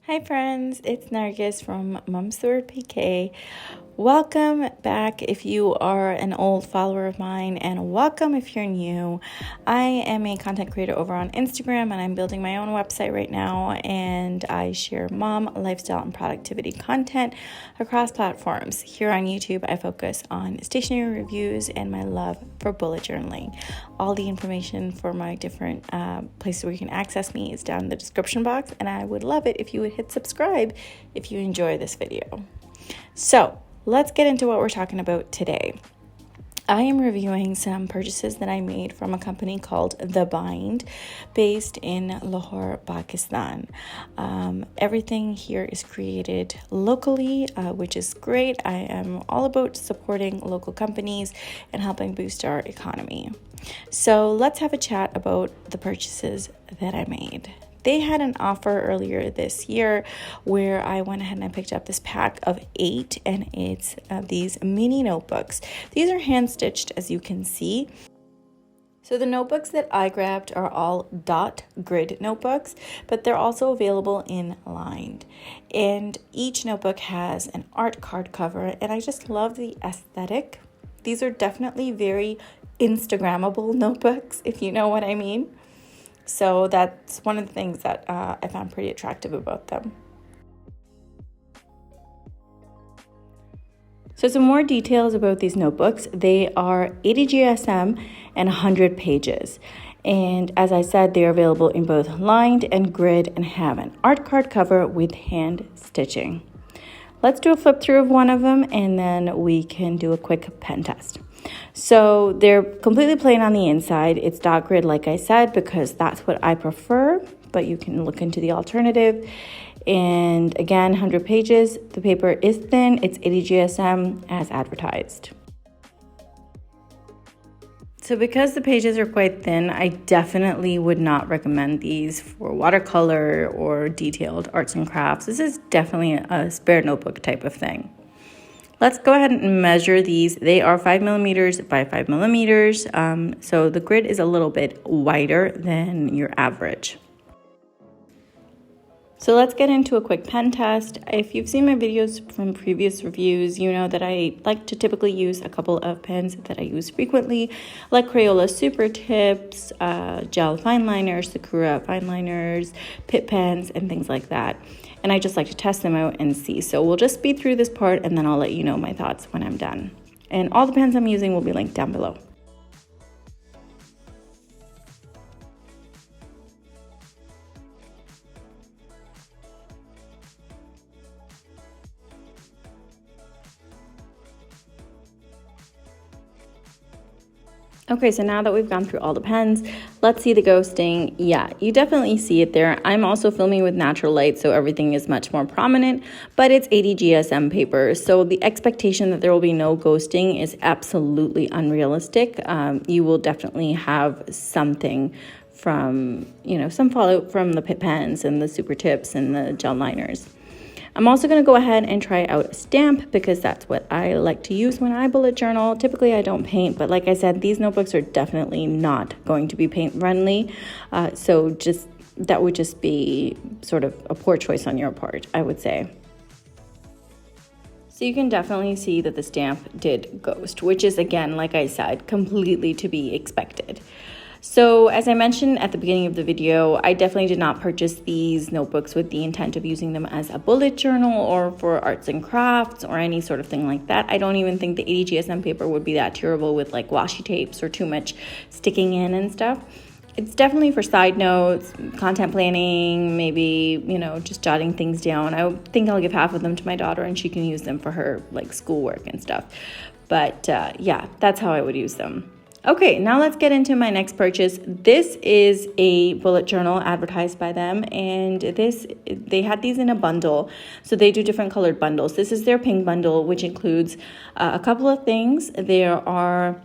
Hi friends, it's Nargis from Mom's Sword PK. Welcome back if you are an old follower of mine, and welcome if you're new. I am a content creator over on Instagram, and I'm building my own website right now, and I share mom, lifestyle, and productivity content across platforms. Here on YouTube, I focus on stationery reviews and my love for bullet journaling. All the information for my different places where you can access me is down in the description box, and I would love it if you would hit subscribe if you enjoy this video. So let's get into what we're talking about today. I am reviewing some purchases that I made from a company called The Bind, based in Lahore, Pakistan. Everything here is created locally, which is great. I am all about supporting local companies and helping boost our economy. So let's have a chat about the purchases that I made. They had an offer earlier this year where I went ahead and I picked up this pack of 8, and it's these mini notebooks. These are hand stitched, as you can see. So the notebooks that I grabbed are all dot grid notebooks, but they're also available in lined. And each notebook has an art card cover, and I just love the aesthetic. These are definitely very Instagrammable notebooks, if you know what I mean. So that's one of the things that I found pretty attractive about them. So some more details about these notebooks. They are 80 GSM and 100 pages. And as I said, they are available in both lined and grid and have an art card cover with hand stitching. Let's do a flip through of one of them, and then we can do a quick pen test. So they're completely plain on the inside. It's dot grid, like I said, because that's what I prefer, but you can look into the alternative. And again, 100 pages. The paper is thin. It's 80 GSM as advertised. So because the pages are quite thin, I definitely would not recommend these for watercolor or detailed arts and crafts. This is definitely a spare notebook type of thing. Let's go ahead and measure these. They are 5 millimeters by 5 millimeters. So the grid is a little bit wider than your average. So let's get into a quick pen test. If you've seen my videos from previous reviews, you know that I like to typically use a couple of pens that I use frequently, like Caryola Supertips, gel fineliners, Sakura fineliners, PITT pens, and things like that. And I just like to test them out and see. So we'll just speed through this part, and then I'll let you know my thoughts when I'm done. And all the pens I'm using will be linked down below. Okay, so now that we've gone through all the pens, let's see the ghosting. Yeah, you definitely see it there. I'm also filming with natural light, so everything is much more prominent, but it's 80 GSM paper. So the expectation that there will be no ghosting is absolutely unrealistic. You will definitely have something from, some fallout from the PITT pens and the Supertips and the gel liners. I'm also going to go ahead and try out a stamp because that's what I like to use when I bullet journal. Typically, I don't paint, but like I said, these notebooks are definitely not going to be paint friendly. So that would just be sort of a poor choice on your part, I would say. So you can definitely see that the stamp did ghost, which is, again, like I said, completely to be expected. So as I mentioned at the beginning of the video, I definitely did not purchase these notebooks with the intent of using them as a bullet journal or for arts and crafts or any sort of thing like that. I don't even think the 80 GSM paper would be that terrible with like washi tapes or too much sticking in and stuff. It's definitely for side notes, content planning, maybe, just jotting things down. I think I'll give half of them to my daughter and she can use them for her like schoolwork and stuff. They that's how I would use them. Okay, now let's get into my next purchase. This is a bullet journal advertised by them, and they had these in a bundle. So they do different colored bundles. This is their pink bundle, which includes a couple of things. There are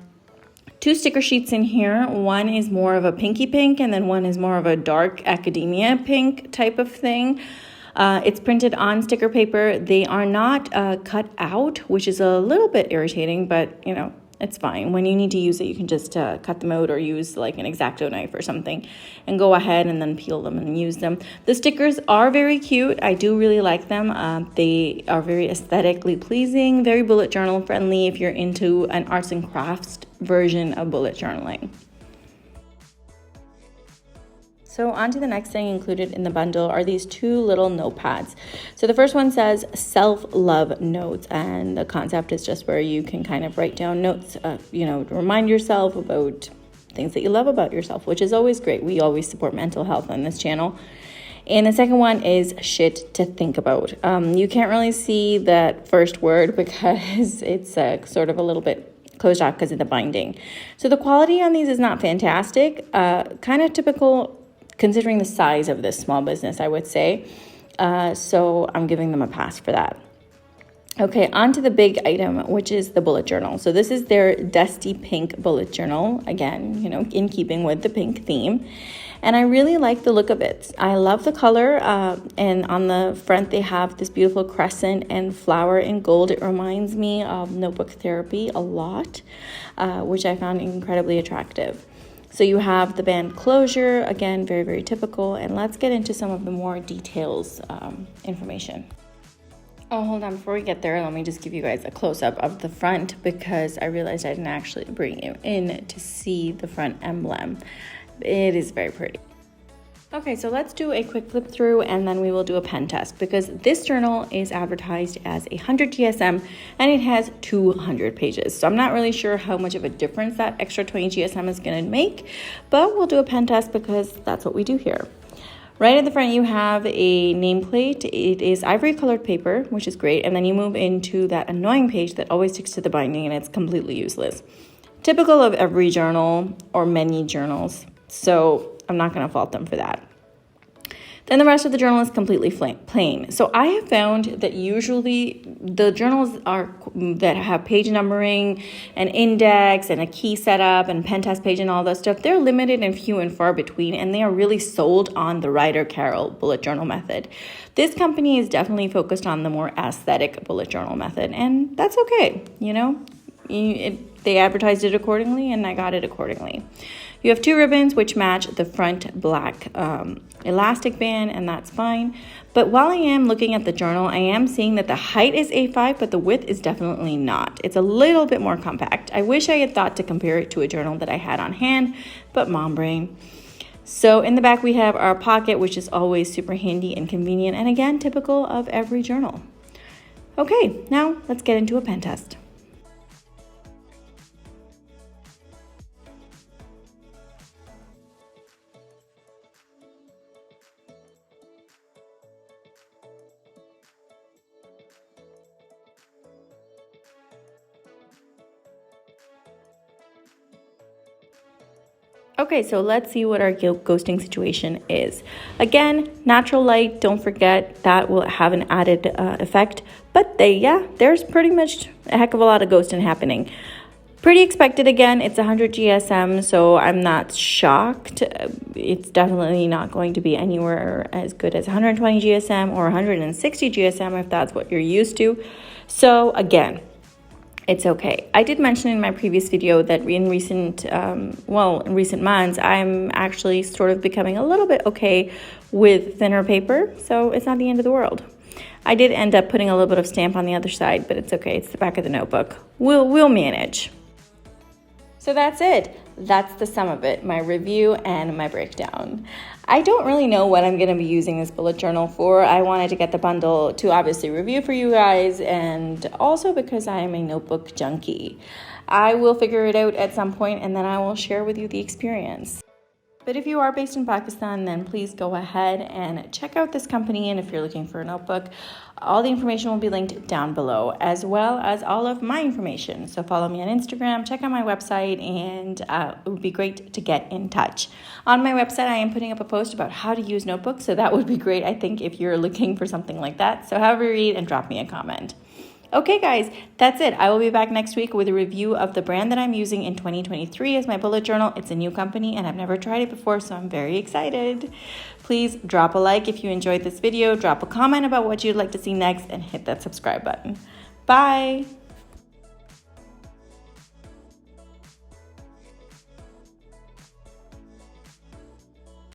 2 sticker sheets in here. One is more of a pinky pink, and then one is more of a dark academia pink type of thing. It's printed on sticker paper. They are not cut out, which is a little bit irritating, but It's fine. When you need to use it, you can just cut them out or use like an X-Acto knife or something and go ahead and then peel them and use them. The stickers are very cute. I do really like them. They are very aesthetically pleasing, very bullet journal friendly if you're into an arts and crafts version of bullet journaling. So on to the next thing included in the bundle are these two little notepads. So the first one says self-love notes, and the concept is just where you can kind of write down notes, to remind yourself about things that you love about yourself, which is always great. We always support mental health on this channel. And the second one is shit to think about. You can't really see that first word because it's sort of a little bit closed off because of the binding. So the quality on these is not fantastic, kind of typical considering the size of this small business, I would say. So I'm giving them a pass for that. Okay, on to the big item, which is the bullet journal. So this is their dusty pink bullet journal. Again, in keeping with the pink theme. And I really like the look of it. I love the color. And on the front, they have this beautiful crescent and flower in gold. It reminds me of Notebook Therapy a lot, which I found incredibly attractive. So you have the band closure, again, very, very typical. And let's get into some of the more details information. Oh, hold on. Before we get there, let me just give you guys a close-up of the front because I realized I didn't actually bring you in to see the front emblem. It is very pretty. Okay, so let's do a quick flip through and then we will do a pen test because this journal is advertised as 100 GSM and it has 200 pages. So I'm not really sure how much of a difference that extra 20 GSM is going to make, but we'll do a pen test because that's what we do here. Right at the front, you have a nameplate. It is ivory colored paper, which is great. And then you move into that annoying page that always sticks to the binding and it's completely useless. Typical of every journal or many journals. So I'm not going to fault them for that. Then the rest of the journal is completely plain. So I have found that usually the journals that have page numbering and index and a key setup and pen test page and all that stuff, they're limited and few and far between, and they are really sold on the Ryder Carroll bullet journal method. This company is definitely focused on the more aesthetic bullet journal method, and that's okay. They advertised it accordingly, and I got it accordingly. You have two ribbons which match the front black elastic band, and that's fine. But while I am looking at the journal, I am seeing that the height is A5, but the width is definitely not. It's a little bit more compact. I wish I had thought to compare it to a journal that I had on hand, but mom brain. So in the back, we have our pocket, which is always super handy and convenient, and again, typical of every journal. Okay, now let's get into a pen test. Okay, so let's see what our ghosting situation is. Again, natural light, don't forget that will have an added effect. But there's pretty much a heck of a lot of ghosting happening. Pretty expected again, it's 100 GSM, so I'm not shocked. It's definitely not going to be anywhere as good as 120 GSM or 160 GSM if that's what you're used to. So again, it's okay. I did mention in my previous video that in recent months, I'm actually sort of becoming a little bit okay with thinner paper, so it's not the end of the world. I did end up putting a little bit of stamp on the other side, but it's okay. It's the back of the notebook. We'll manage. So that's it. That's the sum of it, my review and my breakdown. I don't really know what I'm going to be using this bullet journal for. I wanted to get the bundle to obviously review for you guys, and also because I am a notebook junkie. I will figure it out at some point and then I will share with you the experience. But if you are based in Pakistan, then please go ahead and check out this company. And if you're looking for a notebook, all the information will be linked down below, as well as all of my information. So follow me on Instagram, check out my website, and it would be great to get in touch. On my website, I am putting up a post about how to use notebooks. So that would be great, I think, if you're looking for something like that. So have a read and drop me a comment. Okay, guys, that's it. I will be back next week with a review of the brand that I'm using in 2023 as my bullet journal. It's a new company and I've never tried it before, so I'm very excited. Please drop a like if you enjoyed this video, drop a comment about what you'd like to see next, and hit that subscribe button. Bye.